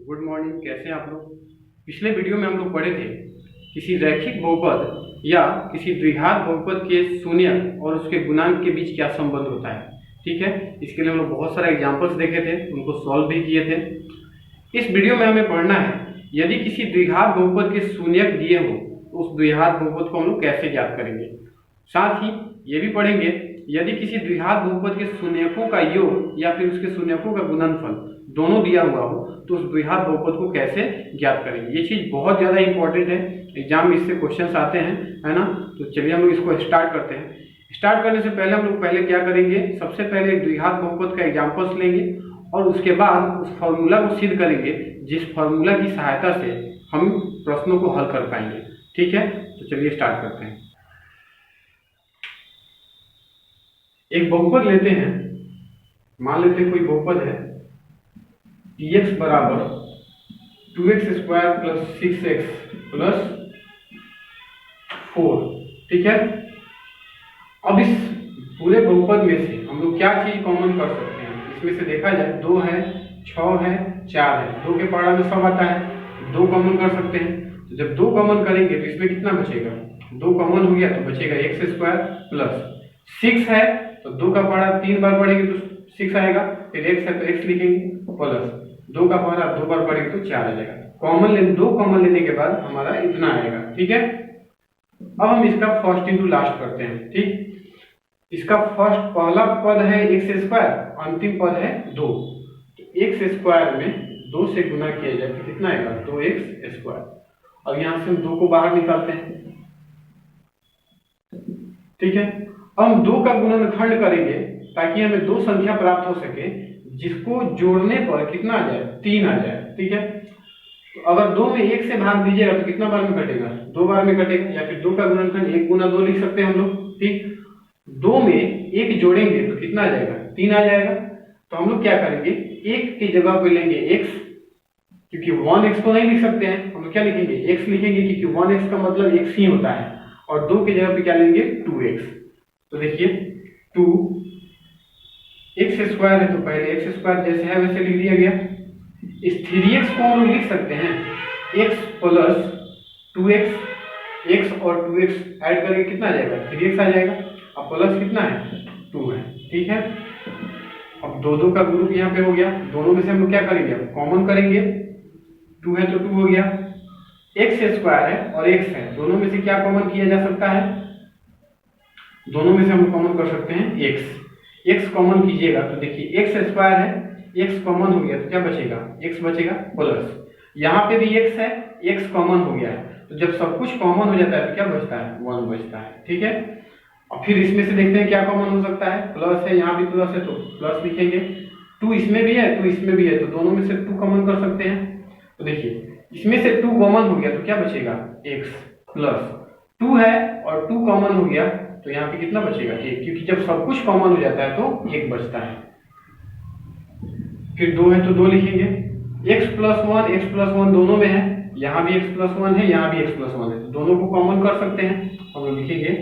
Good morning. कैसे हैं आप लोग। पिछले वीडियो में हम लोग पढ़े थे किसी रैखिक बहुपद या किसी द्विघात बहुपद के शून्यक और उसके गुणांक के बीच क्या संबंध होता है। ठीक है, इसके लिए हम लोग बहुत सारे एग्जांपल्स देखे थे, उनको सॉल्व भी किए थे। इस वीडियो में हमें पढ़ना है यदि किसी द्विघात बहुपद के शून्यक दिए हो तो उस द्विघात बहुपद को हम लोग कैसे ज्ञात करेंगे। साथ ही ये भी पढ़ेंगे यदि किसी द्विघात बहुपद के शून्यकों का योग या फिर उसके शून्यकों का गुणनफल दोनों दिया हुआ हो तो उस द्विघात बहुपद को कैसे ज्ञात करेंगे। ये चीज बहुत ज्यादा इंपॉर्टेंट है, एग्जाम में इससे क्वेश्चंस आते हैं, है ना। तो चलिए हम लोग इसको स्टार्ट करते हैं। स्टार्ट करने से पहले हम लोग क्या करेंगे, सबसे पहले एक द्विघात बहुपद का एग्जाम्पल्स लेंगे और उसके बाद उस फॉर्मूला को सिद्ध करेंगे जिस फॉर्मूला की सहायता से हम प्रश्नों को हल कर पाएंगे। ठीक है, तो चलिए स्टार्ट करते हैं। एक बहुपद लेते हैं, मान लेते हैं कोई बहुपद है px बराबर 2x square plus 6x plus 4। ठीक है, अब इस पूरे बहुपद में से हम लोग क्या चीज कॉमन कर सकते हैं। इसमें से देखा जाए 2 है, 6 है, 4 है, 2 के पारा में सब आता है, 2 कॉमन कर सकते हैं। तो जब 2 कॉमन करेंगे तो इसमें कितना बचेगा, 2 कॉमन हो गया तो बचेगा x स्क्वायर प्लस 6 है तो 2 का पारा 3 बार पढ़ेंगे तो 6 आएगा, फिर x है तो x लिखेंगे प्लस 2 का पारा 2 बार पढ़ेंगे तो 4 आ जाएगा। दो कॉमन लेने के बाद हमारा इतना आएगा। ठीक है, अब हम इसका फर्स्ट इंटू लास्ट करते हैं। ठीक, इसका फर्स्ट पहला पद है x स्क्वायर, अंतिम पद है 2, तो x स्क्वायर में 2 से गुना किया जाए तो कितना आएगा 2x स्क्वायर। अब यहां से हम 2 को बाहर निकालते हैं। ठीक है, अब हम 2 का गुणनखंड करेंगे ताकि हमें 2 संख्या प्राप्त हो सके जिसको जोड़ने पर कितना आ जाए 3 आ जाए। ठीक है, तो अगर 2 में 1 से भाग दीजिएगा तो कितना बार में कटेगा, 2 बार में कटेगा, या फिर 2 का गुणनखंड 1 गुना 2 लिख सकते हैं हम लोग। ठीक, 2 में 1 जोड़ेंगे तो कितना आ जाएगा 3 आ जाएगा। तो हम लोग क्या करेंगे, 1 की जगह पे लेंगे x, क्योंकि 1x तो नहीं लिख सकते हैं, हम लोग क्या लिखेंगे x लिखेंगे क्योंकि 1x का मतलब x ही होता है, और 2 की जगह पे क्या लेंगे 2x। तो देखिए 2 x स्क्वायर है तो पहले x स्क्वायर जैसे है वैसे लिख दिया गया। इस 3x को हम लिख सकते हैं x प्लस 2x, x और 2x ऐड करके कितना आ जाएगा 3x आ जाएगा, अब प्लस कितना है 2 है। ठीक है, अब 2 का ग्रुप यहाँ पे हो गया, दोनों में से हम लोग क्या करेंगे कॉमन करेंगे, 2 है तो 2 हो गया, x स्क्वायर है और x है, दोनों में से क्या कॉमन किया जा सकता है, दोनों में से हम कॉमन कर सकते हैं x कॉमन कीजिएगा तो देखिए x स्क्वायर है, x कॉमन हो गया तो क्या बचेगा x बचेगा प्लस, यहाँ पे भी x है, x कॉमन हो गया है, तो जब सब कुछ कॉमन हो जाता है तो क्या बचता है 1 बचता है। ठीक है, और फिर इसमें से देखते हैं क्या कॉमन हो सकता है, प्लस है, यहाँ भी प्लस है तो प्लस लिखेंगे, 2 इसमें भी है 2 इसमें भी है तो दोनों में से 2 कॉमन कर सकते हैं। तो देखिए इसमें से 2 कॉमन हो गया तो क्या बचेगा x प्लस 2 है और 2 कॉमन हो गया तो यहाँ पे कितना बचेगा 1, क्योंकि जब सब कुछ कॉमन हो जाता है तो 1 बचता है। फिर 2 है तो 2 लिखेंगे, x प्लस 1 दोनों में है, यहाँ भी x प्लस 1 है, यहाँ भी x प्लस 1 है, तो दोनों को कॉमन कर सकते हैं। हम लोग लिखेंगे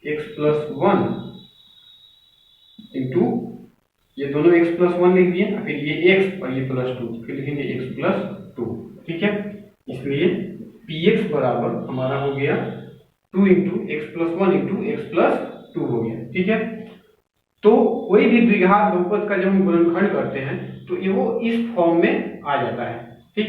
x प्लस 1 इंटू ये दोनों x प्लस 1 लिख दिए, फिर ये x और ये प्लस 2, फिर लिखेंगे x प्लस 2। ठीक है, इसलिए px बराबर हमारा हो गया 2 into x plus 1 into x plus 2 हो गया। ठीक है, तो कोई भी द्विघात बहुपद का जब हम गुणनखंड करते हैं तो ये वो इस फॉर्म में आ जाता है। ठीक,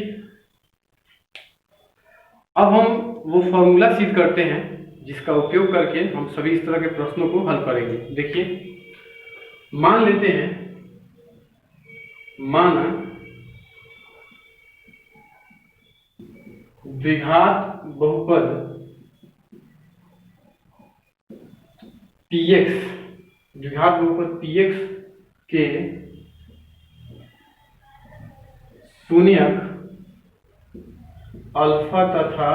अब हम वो फॉर्मूला सिद्ध करते हैं जिसका उपयोग करके हम सभी इस तरह के प्रश्नों को हल करेंगे। देखिए मान लेते हैं, माना द्विघात बहुपद px, द्विघात बहुपद px के शून्यक अल्फा तथा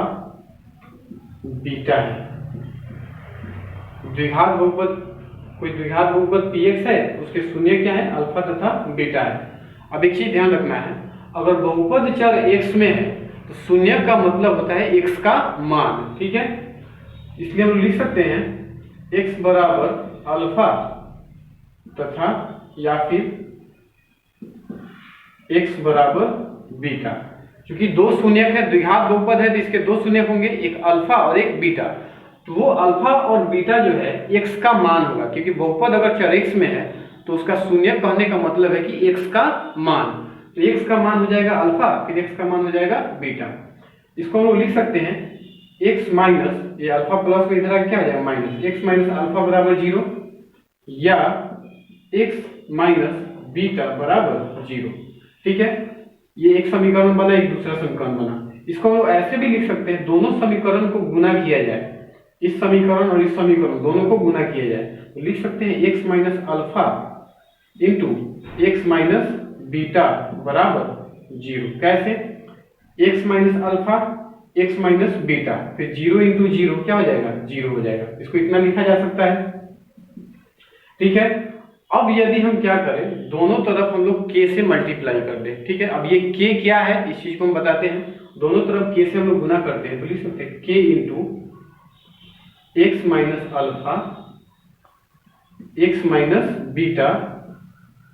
बीटा है। द्विघात बहुपद, कोई द्विघात बहुपद px है, उसके शून्य क्या है अल्फा तथा बीटा है। अब एक चीज ध्यान रखना है, अगर बहुपद चर x में है तो शून्य का मतलब होता है x का मान। ठीक है, इसलिए हम लिख सकते हैं x बराबर अल्फा तथा या फिर x बराबर बीटा। क्योंकि दो शून्यक है, द्विघात बहुपद है, तो इसके दो शून्यक होंगे, एक अल्फा और एक बीटा। तो वो अल्फा और बीटा जो है x का मान होगा, क्योंकि बहुपद अगर चर x में है तो उसका शून्यक कहने का मतलब है कि x का मान। तो x का मान हो जाएगा अल्फा, फिर x का मान हो जाएगा बीटा। इसको हम लोग लिख सकते हैं x माइनस, ये अल्फा प्लस में इधर आके क्या हो जाएगा माइनस, x माइनस अल्फा बराबर 0 या x माइनस बीटा बराबर 0। ठीक है, ये एक समीकरण बना, एक दूसरा समीकरण बना। इसको हम लोग ऐसे भी लिख सकते हैं, दोनों समीकरण को गुना किया जाए, इस समीकरण और इस समीकरण दोनों को गुना किया जाए तो लिख सकते हैं x minus alpha into x minus beta बराबर 0। कैसे, x minus alpha x minus beta, फिर 0 इंटू 0 क्या हो जाएगा 0 हो जाएगा। इसको इतना लिखा जा सकता है। ठीक है, अब यदि हम क्या करें, दोनों तरफ हम लोग k से मल्टीप्लाई कर दें। ठीक है, अब ये k क्या है इस चीज को हम बताते हैं। दोनों तरफ k से हम लोग गुना करते हैं तो लिख सकते हैं k into x minus alpha x minus beta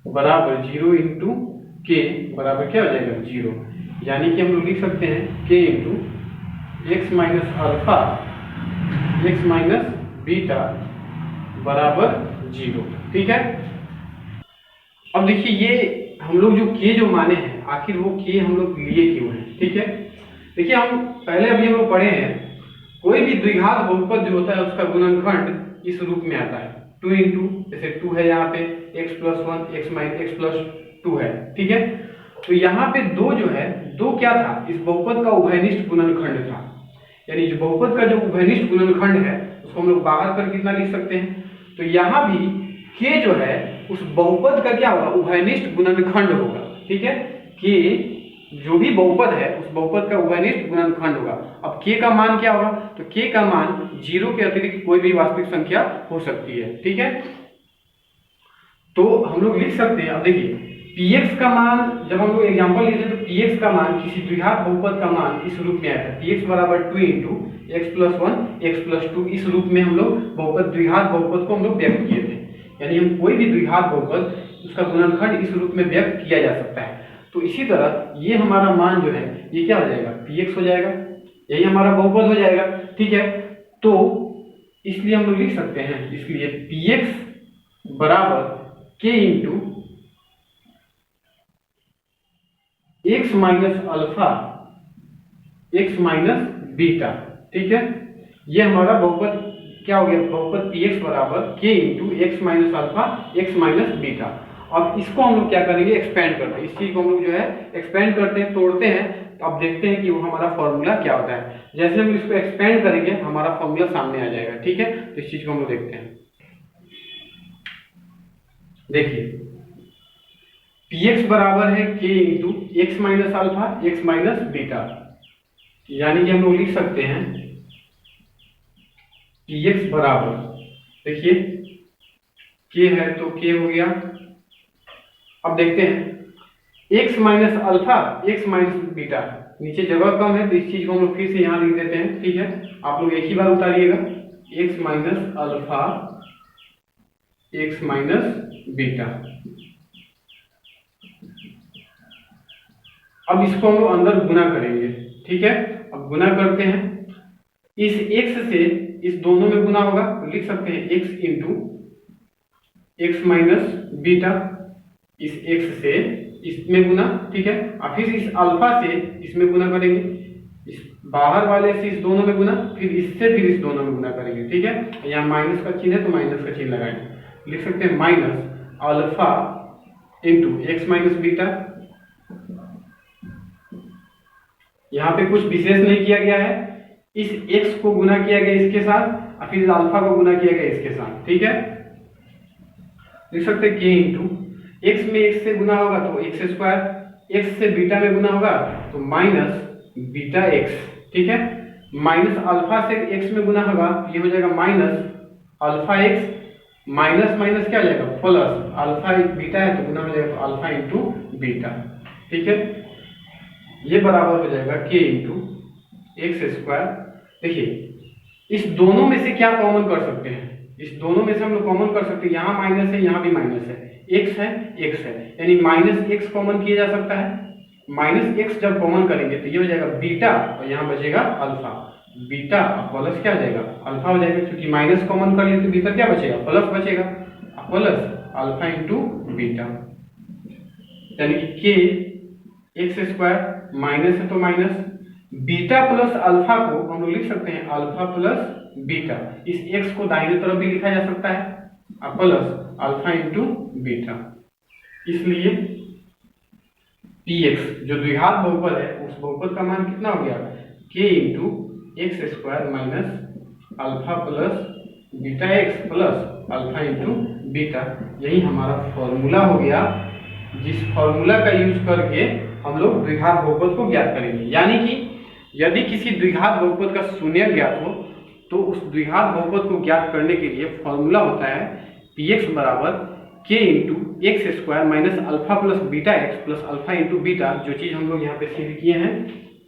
बराबर 0 इंटू के बराबर क्या हो जाएगा 0। यानी कि हम लोग लिख सकते हैं k into x minus alpha x minus beta बराबर 0। ठीक है, अब देखिए ये हम लोग जो k जो माने हैं, आखिर वो k हम लोग लिए क्यों हैं। ठीक है, देखिए हम पहले अभी हम लोग पढ़े हैं, कोई भी द्विघात बहुपद जो होता है उसका गुणनखंड इस रूप में आता है 2 इंटू, जैसे 2 है यहाँ पे x plus 1 x minus x plus 2 है। ठीक है, तो यहाँ पे 2 जो है, 2 क्या था, इस बहुपद का उभयनिष्ठ गुणनखंड था। यानी जो बहुपद का जो उभयनिष्ठ गुणनखंड है उसको हम लोग बाहर कर कितना लिख सकते हैं, तो यहाँ भी k जो है उस बहुपद का क्या होगा, उभयनिष्ठ गुणनखंड होगा। ठीक है, k जो भी बहुपद है उस बहुपद का उभयनिष्ठ गुणनखंड होगा। अब k का मान क्या होगा, तो k का मान 0 के अतिरिक्त कोई भी वास्तविक संख्या हो सकती है। ठीक है, तो हम लोग लिख सकते हैं, अब देखिए px का मान, जब हम लोग एग्जांपल लेते हैं तो px का मान किसी द्विघात बहुपद का मान इस रूप में आया था, px बराबर 2 into x plus 1 x plus 2। इस रूप में हम लोग बहुपद द्विघात बहुपद को हम लोग व्यक्त किए थे। यानी हम कोई भी द्विघात बहुपद उसका गुणनखंड इस रूप में व्यक्त किया जा सकता है। तो इसी तरह ये हमारा मान जो है ये क्या हो जाएगा px हो जाएगा, यही हमारा बहुपद हो जाएगा। ठीक है, तो इसलिए हम लोग लिख सकते हैं, इसलिए px बराबर k into x minus alpha x minus beta. ठीक है, ये हमारा बहुपद क्या हो गया, बहुपद px बराबर k into x minus alpha x minus beta. अब इसको हम लोग क्या करेंगे, एक्सपेंड करते हैं, इस चीज को हम लोग जो है एक्सपेंड करते हैं, तोड़ते हैं। तो अब देखते हैं कि वो हमारा फॉर्मूला क्या होता है। जैसे हम इसको एक्सपेंड करेंगे हमारा फॉर्मूला सामने आ जाएगा। ठीक है, तो इस चीज को हम लोग देखते हैं। देखिए px बराबर है k into x minus alpha x minus beta, यानी कि हम लोग लिख सकते हैं px बराबर, देखिए k है तो k हो गया। अब देखते हैं x minus alpha x minus beta, नीचे जगह कम है तो इस चीज को हम लोग फिर से यहाँ लिख देते हैं। ठीक है, आप लोग एक ही बार उतारिएगा, x minus alpha x minus beta. अब इसको हम लोग अंदर गुना करेंगे। ठीक है, अब गुना करते हैं, इस x से इस दोनों में गुना होगा तो लिख सकते हैं x into x minus beta, इस x से इसमें गुना। ठीक है, और फिर इस अल्फा से इसमें गुना करेंगे, इस बाहर वाले से इस दोनों में गुना, फिर इससे फिर इस दोनों में गुना करेंगे। ठीक है, यहाँ माइनस का चिन्ह है तो माइनस का चिन्ह लगाएंगे, लिख सकते हैं minus alpha into x minus beta. यहाँ पे कुछ विशेष नहीं किया गया है, इस x को गुना किया गया इसके साथ और फिर अल्फा को गुना किया गया इसके साथ। ठीक है, लिख सकते हैं k इंटू एक्स में x से गुना होगा तो एक्स स्क्वायर, x से बीटा में गुना होगा तो माइनस बीटा x। ठीक है, माइनस अल्फा से x में गुना होगा ये हो जाएगा minus alpha x, minus minus क्या हो जाएगा प्लस, अल्फा बीटा है तो गुना हो जाएगा अल्फा इंटू बीटा। ठीक है, ये बराबर हो जाएगा k इंटू एक्स स्क्वायर। देखिए इस दोनों में से क्या कॉमन कर सकते हैं, इस दोनों में से हम लोग कॉमन कर सकते हैं, यहाँ माइनस है यहाँ भी माइनस है, x है x है, यानी माइनस x कॉमन किया जा सकता है। माइनस एक्स जब कॉमन करेंगे तो ये हो जाएगा बीटा और यहाँ बचेगा अल्फा। बीटा प्लस क्या हो जाएगा, अल्फा हो जाएगा, क्योंकि माइनस कॉमन कर लिए तो भीतर क्या बचेगा, प्लस बचेगा, प्लस अल्फा इंटू बीटा, यानी कि के एक्स स्क्वायर माइनस है तो माइनस बीटा प्लस अल्फा को हम लोग लिख सकते हैं अल्फा प्लस बीटा। इस एक्स को दाहिने तरफ भी लिखा जा सकता है प्लस अल्फा इंटू बीटा। इसलिए px जो द्विघात बहुपद है उस बहुपद का मान कितना हो गया, k into x square minus alpha plus beta x plus alpha into beta. यही हमारा फॉर्मूला हो गया, जिस फॉर्मूला का यूज करके हम लोग द्विघात बहुपद को ज्ञात करेंगे। यानी कि यदि किसी द्विघात बहुपद का शून्य ज्ञात हो तो उस द्विघात बहुपद को ज्ञात करने के लिए फॉर्मूला होता है px बराबर k into x square minus alpha plus beta x plus alpha into beta. जो चीज हम लोग यहाँ पे सिद्ध किए हैं,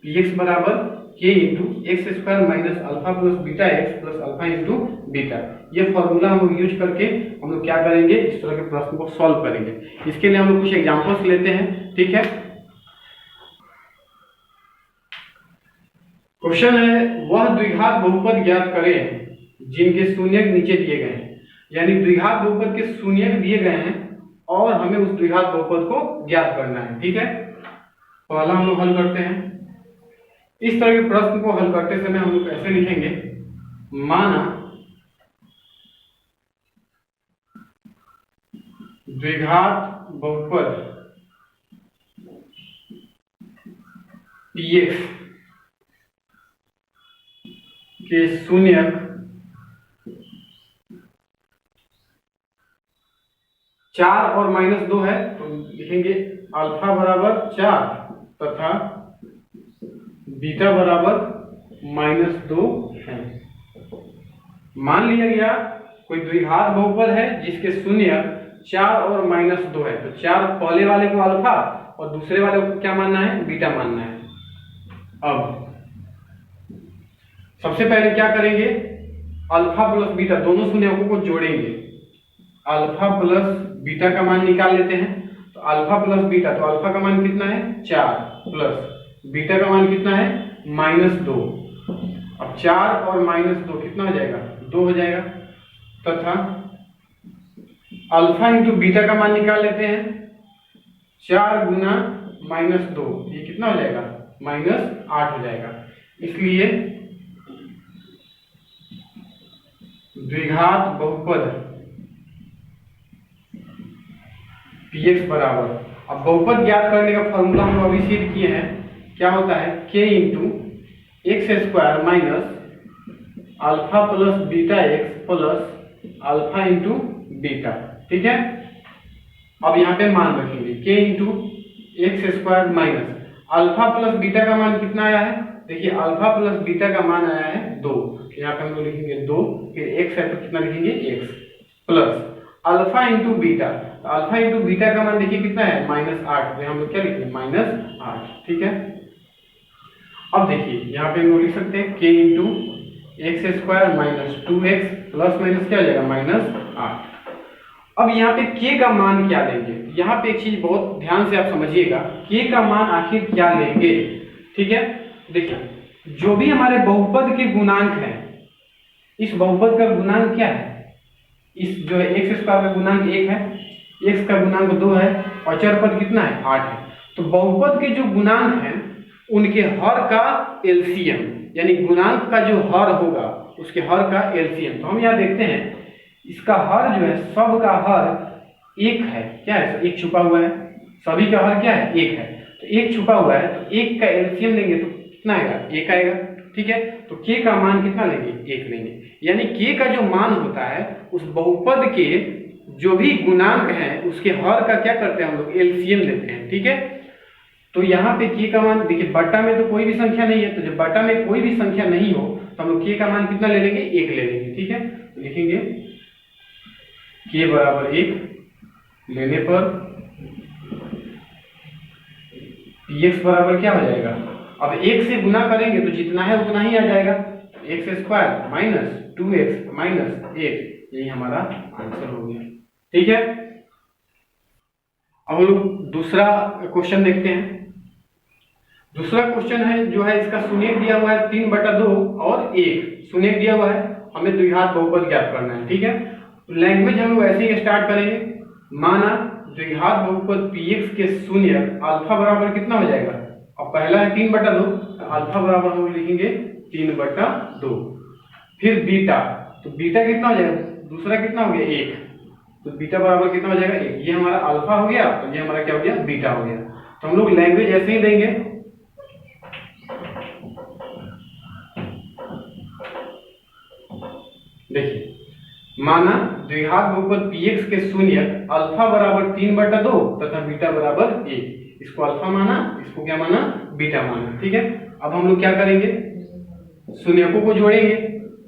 px बराबर k into x square minus alpha plus beta x plus alpha into beta. ये फॉर्मूला हम लोग यूज करके हम लोग क्या करेंगे, इस तरह के प्रश्न को सॉल्व करेंगे। इसके लिए हम लोग कुछ एग्जांपल्स लेते हैं, ठीक है। क्वेश्चन है वह द्विघात बहुपद ज्ञात करें जिनके शून्य नीचे दिए गए हैं। यानी द्विघात बहुपद के शून्य दिए गए हैं और हमें उस द्विघात बहुपद को ज्ञात करना है, ठीक है। पहला हम लोग हल करते हैं। इस तरह के प्रश्न को हल करते समय हम लोग ऐसे लिखेंगे, माना द्विघात बहुपद px के शून्यक 4 और -2 है, तो लिखेंगे अल्फा बराबर 4 तथा बीटा बराबर -2 है। मान लिया गया कोई द्विघात बहुपद है जिसके शून्य 4 और -2 है, तो 4 पहले वाले को अल्फा और दूसरे वाले को क्या मानना है, बीटा मानना है। अब सबसे पहले क्या करेंगे, अल्फा प्लस बीटा दोनों शून्यकों को जोड़ेंगे। अल्फा प्लस बीटा का मान निकाल लेते हैं, तो अल्फा प्लस बीटा, तो अल्फा का मान कितना है 4 प्लस बीटा का मान कितना है -2। अब 4 और -2 कितना हो जाएगा, 2 हो जाएगा, तथा अल्फा इंटू बीटा का मान निकाल लेते हैं। 4 गुना -2 ये कितना हो जाएगा, -8 हो जाएगा। इसलिए द्विघात बहुपद px बराबर, अब बहुपद ज्ञात करने का फॉर्मूला हम अभी सिद्ध किए हैं, क्या होता है k into x square minus alpha plus beta x plus alpha into beta, ठीक है। अब यहाँ पे मान रखेंगे k into x square minus alpha plus beta का मान कितना आया है, देखिए अल्फा प्लस बीटा का मान आया है 2, यहाँ पे हम लोग लिखेंगे 2, फिर x है तो कितना लिखेंगे x plus alpha into beta, तो अल्फा इंटू बीटा का मान देखिए कितना है -8, तो हम लोग क्या लिखेंगे -8, ठीक है। अब देखिए यहाँ पे हम लोग लिख सकते हैं k into x square minus 2x plus minus क्या हो जाएगा -8। अब यहाँ पे k का मान क्या लेंगे, यहाँ पे एक चीज बहुत ध्यान से आप समझिएगा, k का मान आखिर क्या लेंगे, ठीक है। देखिए जो भी हमारे बहुपद के गुणांक है, इस बहुपद का गुणांक क्या है, इस जो है एक्स स्क्वायर का गुणांक 1 है, x का गुणांक 2 है और चर पद कितना है 8 है। तो बहुपद के जो गुणांक हैं उनके हर का एलसीएम, यानी गुणांक का जो हर होगा उसके हर का एलसीएम। तो हम यहाँ देखते हैं इसका हर जो है, सब का हर 1 है, क्या है 1 छुपा हुआ है, सभी का हर क्या है 1 है, तो 1 छुपा हुआ है, तो 1 का एलसीएम लेंगे तो कितना आएगा 1 आएगा, ठीक है। तो k का मान कितना लेंगे 1 लेंगे, यानी k का जो मान होता है उस बहुपद के जो भी गुणांक हैं उसके हर का क्या करते हैं हम लोग एलसीएम लेते हैं, ठीक है। तो यहाँ पे k का मान देखिए बट्टा में तो कोई भी संख्या नहीं है, तो जब बट्टा में कोई भी संख्या नहीं हो तो हम लोग k का मान कितना ले लेंगे 1 ले लेंगे, ठीक है। तो लिखेंगे k बराबर 1 लेने पर px बराबर क्या हो जाएगा, अब 1 से गुना करेंगे तो जितना है उतना ही आ जाएगा, x square minus 2x minus 1, यही हमारा आंसर हो गया, ठीक है। अब हम लोग दूसरा क्वेश्चन देखते हैं। दूसरा क्वेश्चन है जो है इसका शून्य दिया हुआ है 3/2 और 1 शून्य दिया हुआ है, हमें द्विघात बहुपद ज्ञात करना है। ठीक है, लैंग्वेज हम लोग ऐसे ही स्टार्ट करेंगे। माना द्विघात बहुपद px के शून्य अल्फा बराबर कितना हो जाएगा, अब पहला है 3/2 तो अल्फा बराबर हम लिखेंगे 3/2। फिर बीटा, तो बीटा कितना हो जाएगा, दूसरा कितना हो गया 1, तो बीटा बराबर कितना हो जाएगा 1। ये हमारा अल्फा हो गया और ये हमारा क्या हो गया बीटा हो गया। तो हम लोग लैंग्वेज ऐसे ही देंगे। देखिए, माना द्विघात बहुपद px के शून्य अल्फा बराबर 3/2 तथा बीटा बराबर 1। इसको अल्फा माना, इसको क्या माना, बीटा माना। ठीक है, अब हम लोग क्या करेंगे, शून्यकों को जोड़ेंगे,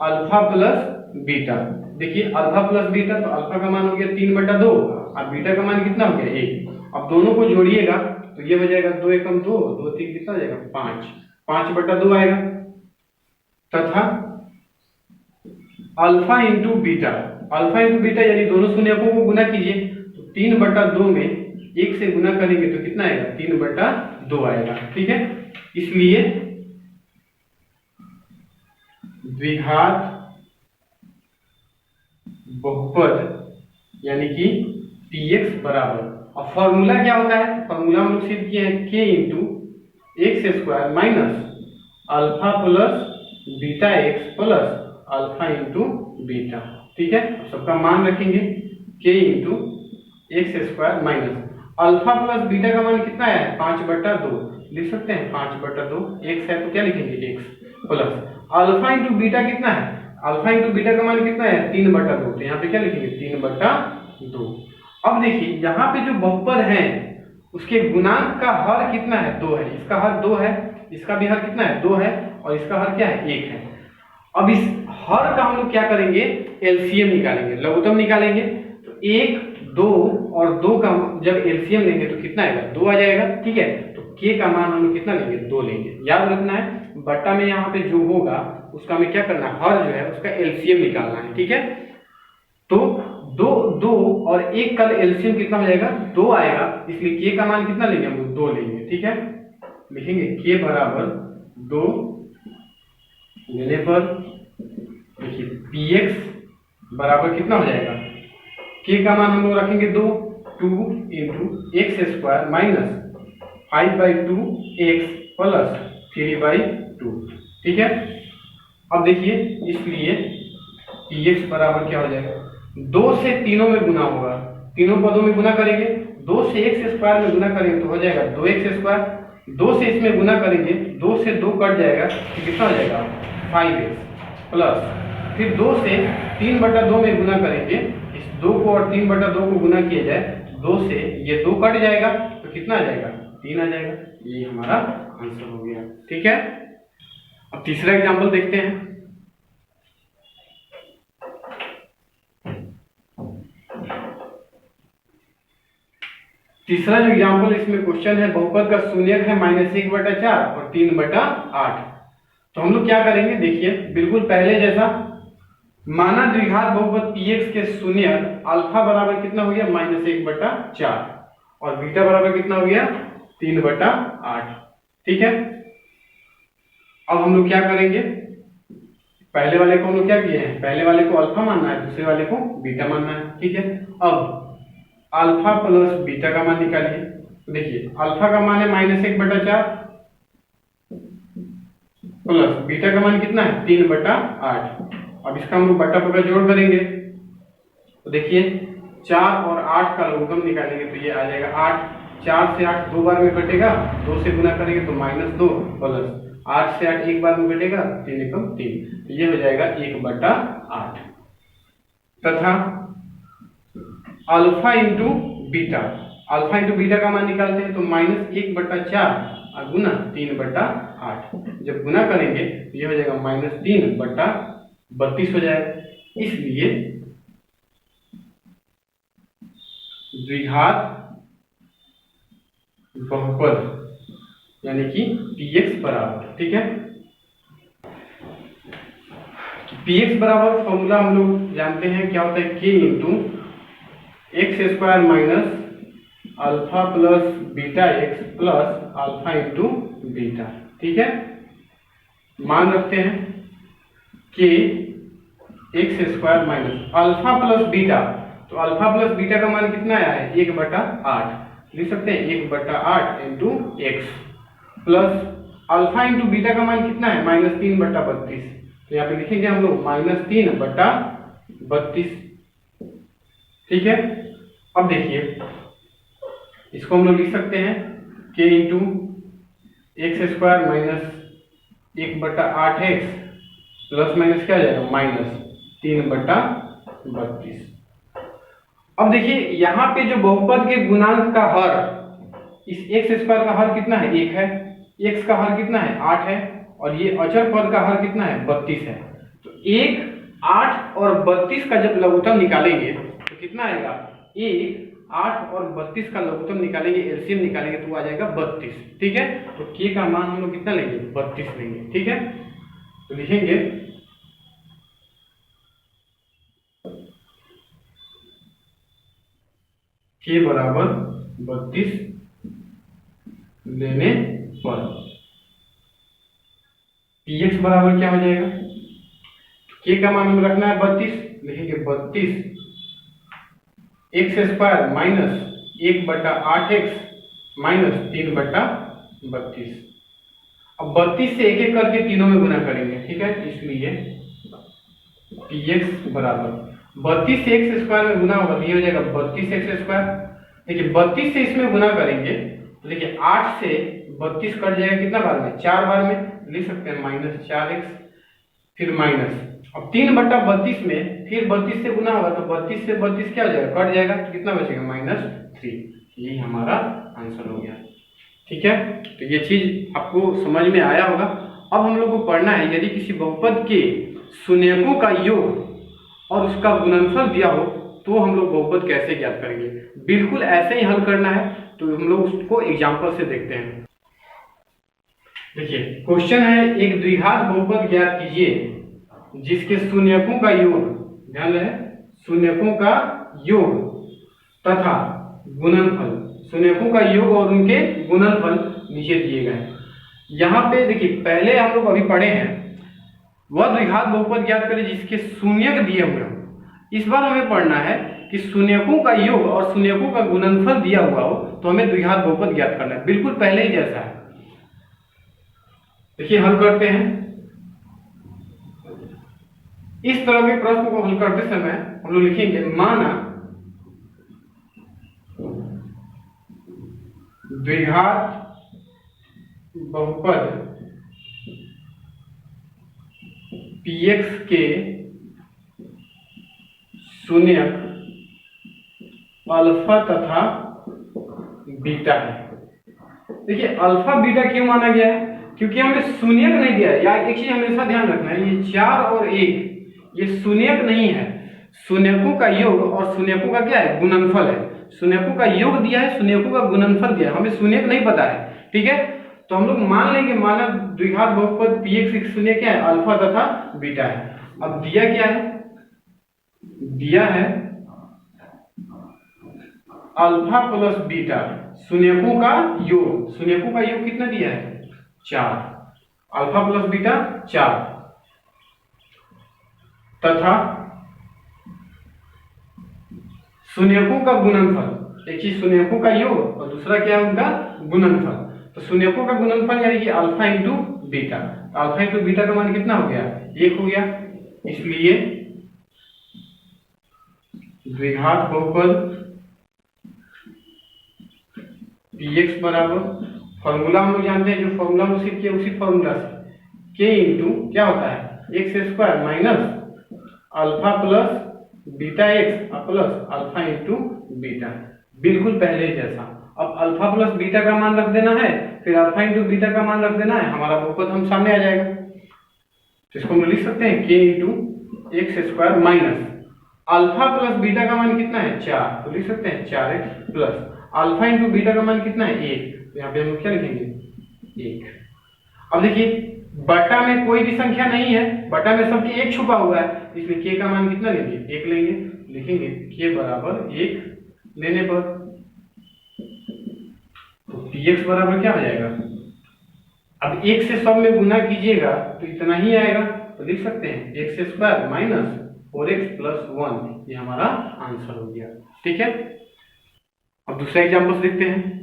अल्फा प्लस बीटा। देखिए अल्फा प्लस बीटा, तो अल्फा का मान हो गया 3/2 और बीटा का मान कितना हो गया 1। अब दोनों को जोड़िएगा तो ये हो जाएगा 2 एकम 2, 2 3 कितना हो जाएगा 5, 5/2 आएगा। तथा alpha into beta, alpha into beta यानी दोनों शून्यकों को गुना कीजिए, तो 3/2 में 1 से गुना करेंगे तो कितना आएगा 3/2 आएगा। ठीक है, इसलिए द्विघात बहुपद यानी कि px बराबर, अब फॉर्मूला क्या होता है, फॉर्मूला हम लोग सिद्ध किए हैं k into x² minus alpha plus beta x plus alpha into beta. ठीक है, सबका मान रखेंगे k into x² minus alpha plus beta का मान कितना है 5/2, लिख सकते हैं 5/2, x है तो क्या लिखेंगे x plus alpha into beta कितना है, अल्फा इंटू बीटा का मान कितना है 3/2, तो यहाँ पे क्या लिखेंगे 3/2। अब देखिए यहाँ पे जो बहुपद है उसके गुणांक का हर कितना है 2 है, इसका हर 2 है, इसका भी हर कितना है 2 है और इसका हर क्या है 1 है। अब इस हर का हम लोग क्या करेंगे एलसीएम निकालेंगे, लघुत्तम निकालेंगे। तो 1 2 और 2 का जब एलसीएम लेंगे तो कितना आएगा 2 आ जाएगा। ठीक है, तो k का मान हम लोग कितना लेंगे 2 लेंगे। याद रखना है बट्टा में यहाँ पे जो होगा उसका हमें क्या करना है, हर जो है उसका एलसीएम निकालना है। ठीक है, तो 2 और 1 का एलसीएम कितना हो जाएगा 2 आएगा, इसलिए k का मान कितना लेंगे हम लोग 2 लेंगे। ठीक है, लिखेंगे k बराबर 2 लेने पर देखिए px बराबर कितना हो जाएगा, k का मान हम लोग रखेंगे 2 into x² minus 5/2 x plus 3/2। ठीक है, अब देखिए इसलिए px बराबर क्या हो जाएगा, 2 से तीनों में गुना होगा, तीनों पदों में गुना करेंगे, 2 से x² में गुना करेंगे तो हो जाएगा 2x², 2 से इसमें गुना करेंगे, 2 से 2 कट जाएगा तो कितना हो जाएगा 5x प्लस फिर 2 से 3/2 में गुना करेंगे, इस 2 को और 3/2 को गुना किया जाए, 2 से ये 2 कट जाएगा तो कितना आ जाएगा 3 आ जाएगा। ये हमारा आंसर हो गया। ठीक है, अब तीसरा एग्जांपल देखते हैं। तीसरा जो एग्जांपल इसमें क्वेश्चन है बहुपद का शून्यक है -1/4 और 3/8। तो हम लोग क्या करेंगे, देखिए बिल्कुल पहले जैसा, माना द्विघात बहुपद px के शून्यक अल्फा बराबर कितना हो गया -1/4 और बीटा बराबर कितना हो गया 3/8। ठीक है, अब हम लोग क्या करेंगे, पहले वाले को हम लोग क्या किए हैं, पहले वाले को अल्फा मानना है, दूसरे वाले को बीटा मानना है। ठीक है, अब अल्फा प्लस बीटा का मान निकालिए। तो देखिए अल्फा का मान है -1/4 प्लस बीटा का मान कितना है 3/8। अब इसका हम लोग बट्टा पक्का जोड़ करेंगे तो देखिए 4 और 8 का लघुत्तम निकालेंगे तो ये आ जाएगा 8। 4 से 8 2 बार में कटेगा, 2 से गुना करेंगे तो -2 प्लस 8 से 8 एक बार में कटेगा 3 एकम 3, तो ये हो जाएगा 1/8। तथा alpha into beta, alpha into beta का मान निकालते हैं तो -1/4 और गुना 3/8, जब गुना करेंगे तो ये हो जाएगा -3/32 हो जाएगा। इसलिए द्विघात बहुपद यानी कि px बराबर, ठीक है, px बराबर फॉर्मूला हम लोग जानते हैं क्या होता है, k into x² minus alpha plus beta x plus alpha into beta. ठीक है, मान रखते हैं कि x square minus alpha plus beta, तो अल्फा प्लस बीटा का मान कितना आया है 1/8, लिख सकते हैं 1/8 into x, plus alpha into beta का मान कितना है -3/32, तो यहाँ पे लिखेंगे हम लोग -3/32। ठीक है, अब देखिए इसको हम लोग लिख सकते हैं k into x square minus 1/8x plus minus क्या आ जाएगा -3/32। अब देखिए यहाँ पे जो बहुपद के गुणांक का हर, इस एक्स स्क्वायर का हर कितना है 1 है, x का हर कितना है 8 है, और ये अचर पद का हर कितना है 32 है। तो 1, 8 और 32 का जब लघुत्तम निकालेंगे तो कितना आएगा 1, 8 और 32 का लघुत्तम निकालेंगे, एलसीएम निकालेंगे तो आ जाएगा 32। ठीक है, तो k का मान हम लोग कितना लेंगे 32 लेंगे। ठीक है, तो लिखेंगे k बराबर 32 लेने पर px बराबर क्या हो जाएगा, k का मान हमें रखना है 32, लिखेंगे 32 x square minus 1/8x minus 3/32। अब 32 से एक एक करके तीनों में गुना करेंगे। ठीक है, इसलिए px बराबर 32 से एक्स स्क्वायर में गुना होगा तो ये हो जाएगा 32x स्क्वायर। देखिए 32 से इसमें गुना करेंगे तो देखिए 8 से 32 कट जाएगा कितना बार में 4 बार में, लिख सकते हैं -4x, फिर माइनस, अब 3/32 में फिर 32 से गुना होगा तो 32 से 32 क्या हो जाएगा कट जाएगा तो कितना बचेगा -3। यही हमारा आंसर हो गया। ठीक है, तो ये चीज आपको समझ में आया होगा। अब हम लोग को पढ़ना है यदि किसी बहुपद के शून्यकों का योग और उसका गुणनफल दिया हो तो हम लोग बहुपद कैसे ज्ञात करेंगे। बिल्कुल ऐसे ही हल करना है, तो हम लोग उसको एग्जाम्पल से देखते हैं। देखिए क्वेश्चन है, एक द्विघात बहुपद ज्ञात कीजिए जिसके शून्यकों का योग, ध्यान रहे शून्यकों का योग तथा गुणनफल, शून्यकों का योग और उनके गुणनफल नीचे दिए गए। यहाँ पे देखिए पहले हम लोग अभी पढ़े हैं वह द्विघात बहुपद ज्ञात करें जिसके शून्यक दिए हुए हो। इस बार हमें पढ़ना है कि शून्यकों का योग और शून्यकों का गुणनफल दिया हुआ हो तो हमें द्विघात बहुपद ज्ञात करना है, बिल्कुल पहले ही जैसा है। देखिए हल करते हैं। इस तरह के प्रश्न को हल करते समय हम लोग लिखेंगे माना द्विघात बहुपद px के शून्यक अल्फा तथा बीटा है। देखिए अल्फा बीटा क्यों माना गया है, क्योंकि हमें शून्यक नहीं दिया है। या एक चीज हमेशा ध्यान रखना है, ये 4 और 1 ये शून्यक नहीं है, शून्यकों का योग और शून्यकों का क्या है गुणनफल है। शून्यकों का योग दिया है, शून्यकों का गुणनफल दिया है, हमें शून्यक नहीं पता है। ठीक है, तो हम लोग मान लेंगे माना द्विघात बहुपद px एक शून्य क्या है अल्फा तथा बीटा है। अब दिया क्या है, दिया है अल्फा प्लस बीटा शून्यकों का योग, शून्यकों का योग कितना दिया है 4, अल्फा प्लस बीटा 4 तथा शून्यकों का गुणनफल। एक चीज शून्यकों का योग और दूसरा क्या है उनका गुणनफल। तो शून्यकों का गुणनफल यानी कि alpha into beta, alpha into beta का मान कितना हो गया 1 हो गया। इसलिए द्विघात बहुपद px बराबर, फॉर्मूला हम लोग जानते हैं, जो फॉर्मूला हम सीख किए उसी फॉर्मूला से k इंटू क्या होता है x square minus alpha plus beta x plus alpha into beta, बिल्कुल पहले जैसा। अब अल्फा प्लस बीटा का मान रख देना है, फिर अल्फा इंटू बीटा का मान रख देना है, हमारा बहुपद हम सामने आ जाएगा। तो इसको हम लिख सकते हैं k into x square minus alpha plus beta का मान कितना है 4, तो लिख सकते हैं 4x plus alpha into beta का मान कितना है 1, तो यहाँ पे हम क्या लिखेंगे 1। अब देखिए बटा में कोई भी संख्या नहीं है, बटा में सबके 1 छुपा हुआ है, इसमें k का मान कितना लेंगे 1 लेंगे, लिखेंगे k बराबर 1 लेने पर तो px बराबर क्या हो जाएगा अब एक से सब में गुना कीजिएगा तो इतना ही आएगा, तो लिख सकते हैं x square minus 4x plus 1, ये हमारा आंसर हो गया। ठीक है, अब दूसरा एग्जाम्पल देखते हैं।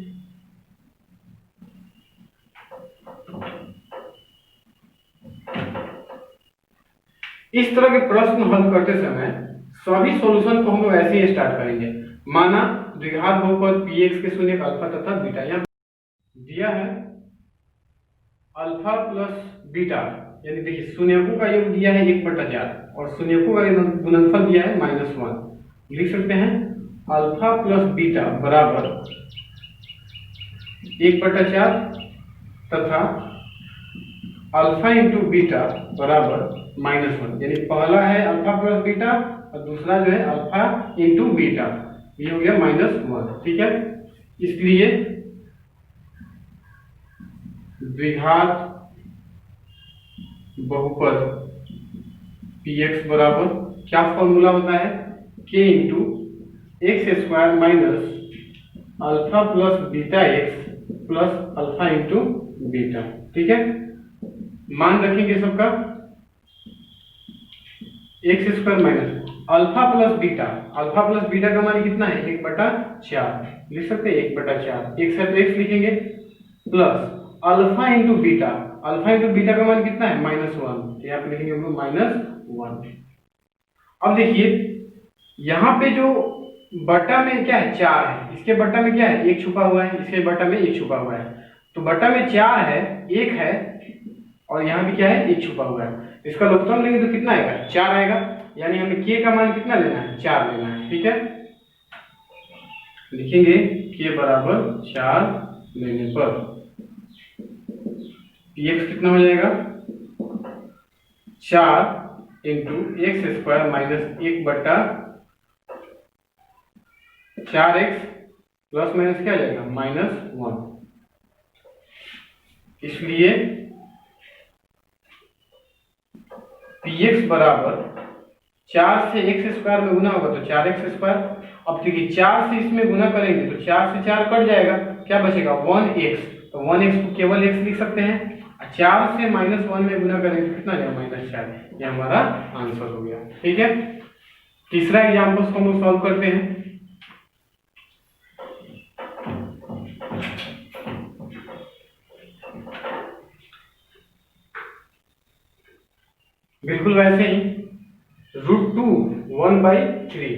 इस तरह के प्रश्न हल करते समय सभी सॉल्यूशन को हम ऐसे ही स्टार्ट करेंगे। माना द्विघात बहुपद px के शून्य अल्फा तथा बीटा, यहाँ दिया है अल्फा प्लस बीटा, यानी देखिए शून्यकों का योग दिया है 1/4 और शून्यकों का गुणनफल दिया है -1। लिख सकते हैं अल्फा प्लस बीटा बराबर 1/4 तथा अल्फा इंटू बीटा बराबर -1, यानी पहला है अल्फा प्लस बीटा और दूसरा जो है अल्फा इंटू बीटा, ये हो गया -1। ठीक है, इसलिए द्विघात बहुपद px बराबर क्या फॉर्मूला होता है, k into x square minus alpha plus beta x plus alpha into beta. ठीक है, मान रखेंगे सबका x square minus alpha plus beta का मान कितना है 1/4, लिख सकते हैं 1/4, एक्स है तो एक्स लिखेंगे प्लस अल्फा इंटू बीटा का मान कितना है -1, यहाँ पे लिखेंगे हम लोग -1। अब देखिए यहाँ पे जो बटा में क्या है 4 है, इसके बटा में क्या है 1 छुपा हुआ है, इसके बटा में 1 छुपा हुआ है, तो बटा में 4 है 1 है और यहाँ भी क्या है 1 छुपा हुआ है, इसका लघुत्तम लेंगे तो कितना आएगा 4 आएगा, यानी हमें k का मान कितना लेना है 4 लेना है। ठीक है, लिखेंगे k बराबर 4 लेने पर px कितना हो जाएगा 4 into x square minus 1/4x plus minus क्या आ जाएगा -1। इसलिए px बराबर 4 से एक्स स्क्वायर में गुना होगा तो 4x स्क्वायर। अब देखिए 4 से इसमें गुना करेंगे तो 4 से 4 कट जाएगा, क्या बचेगा 1x, तो 1x को केवल x लिख सकते हैं, 4 से -1 में गुना करेंगे तो कितना आ जाएगा -4, ये हमारा आंसर हो गया। ठीक है, तीसरा एग्जाम्पल को हम लोग सॉल्व करते हैं। बिल्कुल वैसे ही √2 1/3,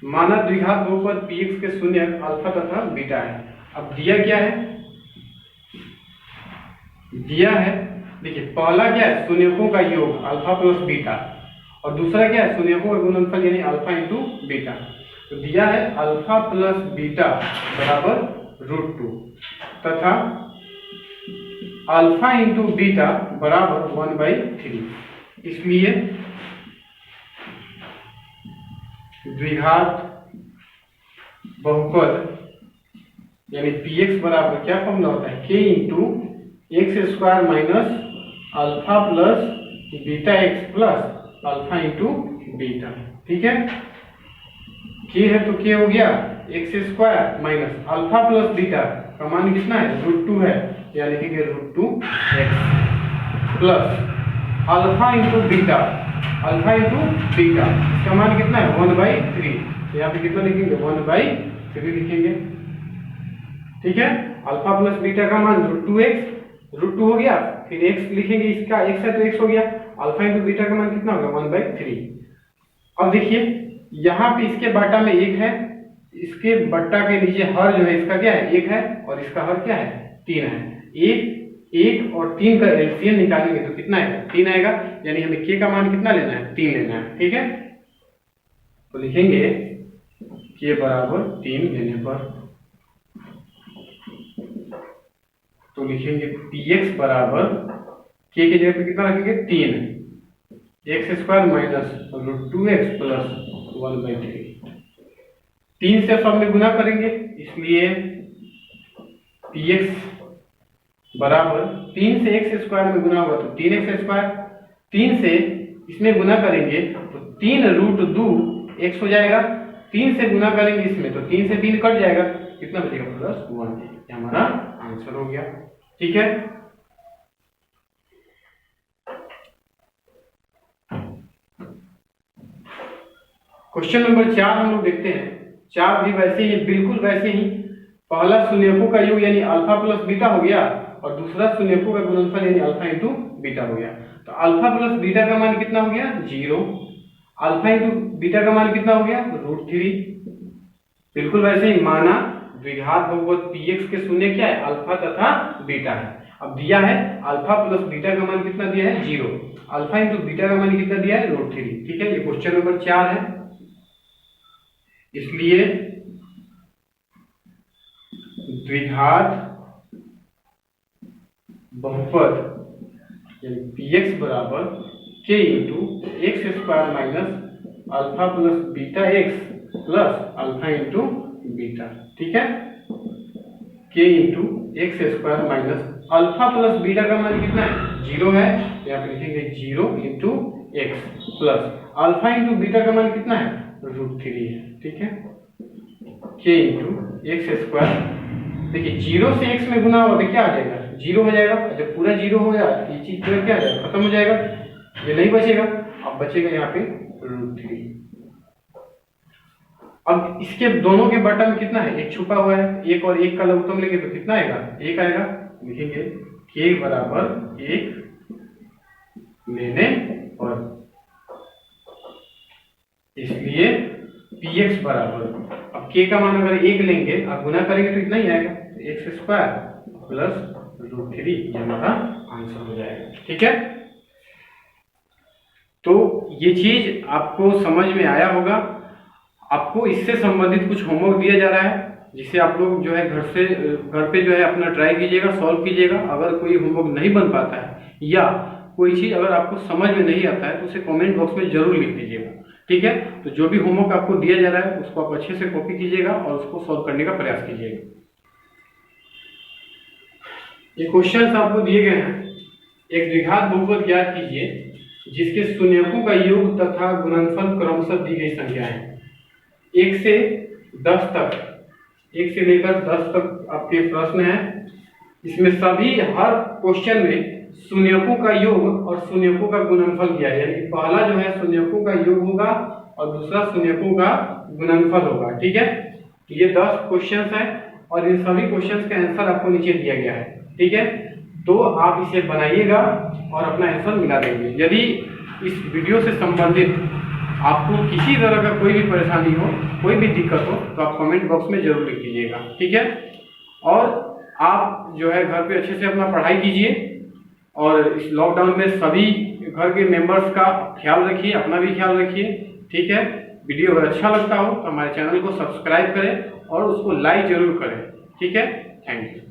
माना द्विघात बहुपद px के शून्य अल्फा तथा बीटा है। अब दिया क्या है, दिया है देखिए पहला क्या है शून्यकों का योग अल्फा प्लस बीटा और दूसरा क्या है शून्यकों का गुणनफल यानी अल्फा इंटू बीटा, तो दिया है अल्फा प्लस बीटा बराबर √2 तथा अल्फा इंटू बीटा बराबर 1/3। इसलिए द्विघात बहुपद यानी px बराबर क्या फॉर्मूला होता है k into x square minus alpha plus beta x plus alpha into beta. ठीक है, k है तो k हो गया x square minus alpha plus beta का मान कितना है √2 है, या लिखेंगे √2x plus alpha into beta इसका मान कितना है 1/3, तो यहाँ पे कितना लिखेंगे 1/3 लिखेंगे। ठीक है, अल्फा प्लस बीटा का मान √2 हो गया, फिर x लिखेंगे, इसका x है तो x हो गया, अल्फा इंटू बीटा का मान कितना होगा 1/3। अब देखिए यहाँ पे इसके बटा में 1 है, इसके बट्टा के नीचे हर जो है इसका क्या है 1 है और इसका हर क्या है 3 है, 1 और 3 का एलसीएम निकालेंगे तो कितना आएगा 3 आएगा, यानी हमें k का मान कितना लेना है 3 लेना है। ठीक है, तो लिखेंगे k बराबर 3 लेने पर, तो लिखेंगे px बराबर k के जगह पे कितना रखेंगे 3 x square minus √2x plus 1/3, 3 से सब में गुना करेंगे, इसलिए px बराबर 3 से एक्स स्क्वायर में गुना होगा तो 3x स्क्वायर, 3 से इसमें गुना करेंगे तो 3√2 x हो जाएगा, 3 से गुना करेंगे इसमें तो 3 से 3 कट जाएगा, कितना बचेगा +1, ये हमारा आंसर हो गया। ठीक है, क्वेश्चन नंबर 4 हम लोग देखते हैं। 4 भी वैसे ही, बिल्कुल वैसे ही। पहला शून्यकों का योग यानी अल्फा प्लस बीटा हो गया और दूसरा शून्यकों का गुणनफल यानी अल्फा इंटू बीटा हो गया। तो अल्फा प्लस बीटा का मान कितना हो गया 0, अल्फा इंटू बीटा का मान कितना हो गया √3। बिल्कुल वैसे ही माना द्विघात बहुपद px के शून्य क्या है अल्फा तथा बीटा है। अब दिया है अल्फा प्लस बीटा का मान कितना दिया है 0, अल्फा इंटू बीटा का मान कितना दिया है √3। ठीक है, ये क्वेश्चन नंबर 4 है। इसलिए द्विघात बहुपद यानी px बराबर k into x square minus alpha plus beta x plus alpha into beta. ठीक है, k into x square minus alpha plus beta का मान कितना है 0 है, यहाँ पे लिखेंगे 0 into x plus alpha into beta का मान कितना है √3 है। ठीक है, k इंटू एक्स स्क्वायर, देखिए 0 से x में गुना होगा तो क्या आ जाएगा 0 हो जाएगा। जब पूरा 0 हो गया ये चीज पूरा क्या आ जाएगा खत्म हो जाएगा, ये नहीं बचेगा। अब बचेगा यहाँ पे √3। अब इसके दोनों के बटन में कितना है एक छुपा हुआ है, एक और एक का लघुत्तम लेंगे तो कितना आएगा 1 आएगा। लिखेंगे k बराबर 1 लेने पर, इसलिए px बराबर, अब k का मान अगर 1 लेंगे और गुना करेंगे तो इतना ही आएगा एक्स स्क्वायर प्लस √3, ये हमारा आंसर हो जाएगा। ठीक है, तो ये चीज आपको समझ में आया होगा। आपको इससे संबंधित कुछ होमवर्क दिया जा रहा है जिसे आप लोग जो है घर पे जो है अपना ट्राई कीजिएगा, सॉल्व कीजिएगा। अगर कोई होमवर्क नहीं बन पाता है या कोई चीज अगर आपको समझ में नहीं आता है तो उसे कमेंट बॉक्स में जरूर लिख दीजिएगा। ठीक है, तो जो भी होमवर्क आपको दिया जा रहा है उसको आप अच्छे से कॉपी कीजिएगा और उसको सॉल्व करने का प्रयास कीजिएगा। ये क्वेश्चंस आपको दिए गए हैं। एक द्विघात बहुपद ज्ञात कीजिए जिसके शून्यकों का योग तथा गुणनफल क्रमशः दी गई संख्याएं हैं 1 से 10 तक, 1 से लेकर 10 तक आपके प्रश्न है। इसमें सभी हर क्वेश्चन में शून्यकों का योग और शून्यकों का गुणनफल दिया है, यानी पहला जो है शून्यकों का योग होगा और दूसरा शून्यकों का गुणनफल होगा। ठीक है, ये 10 क्वेश्चंस हैं और इन सभी क्वेश्चंस का आंसर आपको नीचे दिया गया है। ठीक है, तो आप इसे बनाइएगा और अपना आंसर मिला देंगे। यदि इस वीडियो से संबंधित आपको किसी तरह का कोई भी परेशानी हो, कोई भी दिक्कत हो तो आप कमेंट बॉक्स में जरूर लिख लीजिएगा। ठीक है, और आप जो है घर पे अच्छे से अपना पढ़ाई कीजिए और इस लॉकडाउन में सभी घर के मेंबर्स का ख्याल रखिए, अपना भी ख्याल रखिए। ठीक है, वीडियो अगर अच्छा लगता हो तो हमारे चैनल को सब्सक्राइब करें और उसको लाइक जरूर करें। ठीक है, थैंक यू।